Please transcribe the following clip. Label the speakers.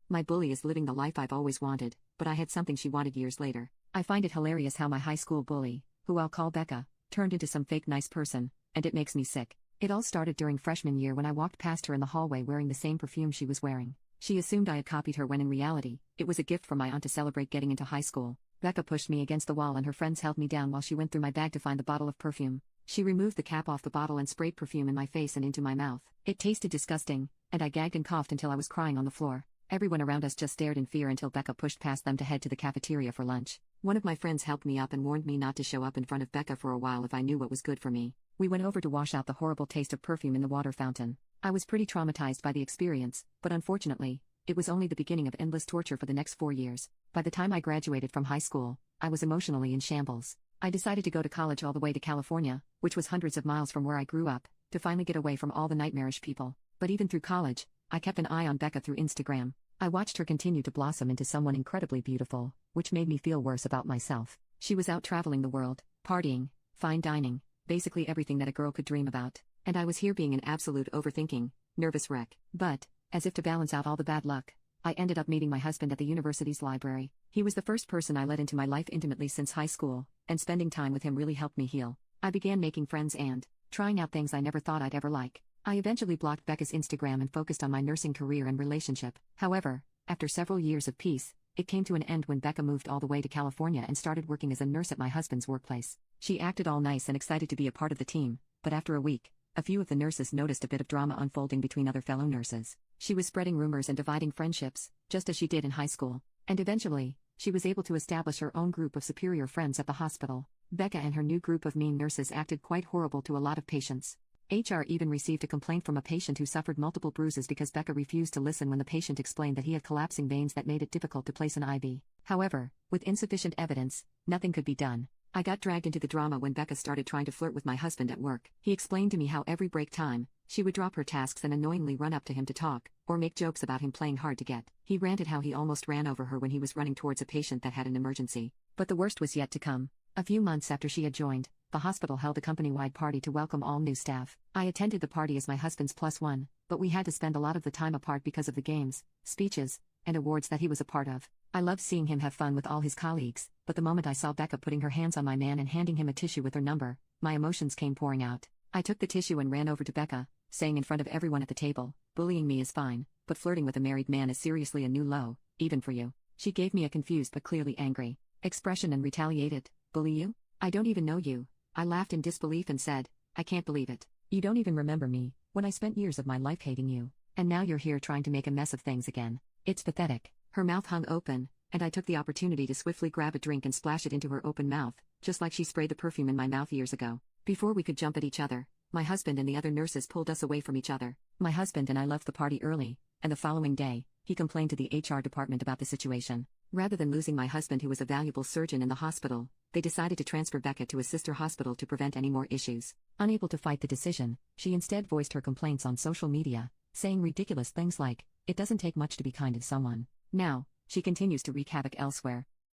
Speaker 1: My bully is living the life I've always wanted, but I had something she wanted years later. I find it hilarious how my high school bully, who I'll call Becca, turned into some fake nice person, and it makes me sick. It all started during freshman year when I walked past her in the hallway wearing the same perfume she was wearing. She assumed I had copied her when in reality, it was a gift from my aunt to celebrate getting into high school. Becca pushed me against the wall and her friends held me down while she went through my bag to find the bottle of perfume. She removed the cap off the bottle and sprayed perfume in my face and into my mouth. It tasted disgusting, and I gagged and coughed until I was crying on the floor. Everyone around us just stared in fear until Becca pushed past them to head to the cafeteria for lunch. One of my friends helped me up and warned me not to show up in front of Becca for a while if I knew what was good for me. We went over to wash out the horrible taste of perfume in the water fountain. I was pretty traumatized by the experience, but unfortunately, it was only the beginning of endless torture for the next 4 years. By the time I graduated from high school, I was emotionally in shambles. I decided to go to college all the way to California, which was hundreds of miles from where I grew up, to finally get away from all the nightmarish people. But even through college, I kept an eye on Becca through Instagram. I watched her continue to blossom into someone incredibly beautiful, which made me feel worse about myself. She was out traveling the world, partying, fine dining, basically everything that a girl could dream about. And I was here being an absolute overthinking, nervous wreck. But, as if to balance out all the bad luck, I ended up meeting my husband at the university's library. He was the first person I let into my life intimately since high school, and spending time with him really helped me heal. I began making friends and trying out things I never thought I'd ever like. I eventually blocked Becca's Instagram and focused on my nursing career and relationship. However, after several years of peace, it came to an end when Becca moved all the way to California and started working as a nurse at my husband's workplace. She acted all nice and excited to be a part of the team, but after a week, a few of the nurses noticed a bit of drama unfolding between other fellow nurses. She was spreading rumors and dividing friendships, just as she did in high school. And eventually, she was able to establish her own group of superior friends at the hospital. Becca and her new group of mean nurses acted quite horrible to a lot of patients. HR even received a complaint from a patient who suffered multiple bruises because Becca refused to listen when the patient explained that he had collapsing veins that made it difficult to place an IV. However, with insufficient evidence, nothing could be done. I got dragged into the drama when Becca started trying to flirt with my husband at work. He explained to me how every break time, she would drop her tasks and annoyingly run up to him to talk, or make jokes about him playing hard to get. He ranted how he almost ran over her when he was running towards a patient that had an emergency. But the worst was yet to come. A few months after she had joined, the hospital held a company-wide party to welcome all new staff. I attended the party as my husband's +1, but we had to spend a lot of the time apart because of the games, speeches, and awards that he was a part of. I loved seeing him have fun with all his colleagues, but the moment I saw Becca putting her hands on my man and handing him a tissue with her number, my emotions came pouring out. I took the tissue and ran over to Becca, saying in front of everyone at the table, "Bullying me is fine, but flirting with a married man is seriously a new low, even for you." She gave me a confused but clearly angry expression and retaliated, "Bully you? I don't even know you." I laughed in disbelief and said, "I can't believe it. You don't even remember me, when I spent years of my life hating you, and now you're here trying to make a mess of things again. It's pathetic." Her mouth hung open, and I took the opportunity to swiftly grab a drink and splash it into her open mouth, just like she sprayed the perfume in my mouth years ago. Before we could jump at each other, my husband and the other nurses pulled us away from each other. My husband and I left the party early, and the following day, he complained to the HR department about the situation. Rather than losing my husband, who was a valuable surgeon in the hospital, they decided to transfer Becca to a sister hospital to prevent any more issues. Unable to fight the decision, she instead voiced her complaints on social media, saying ridiculous things like, "It doesn't take much to be kind to someone." Now, she continues to wreak havoc elsewhere.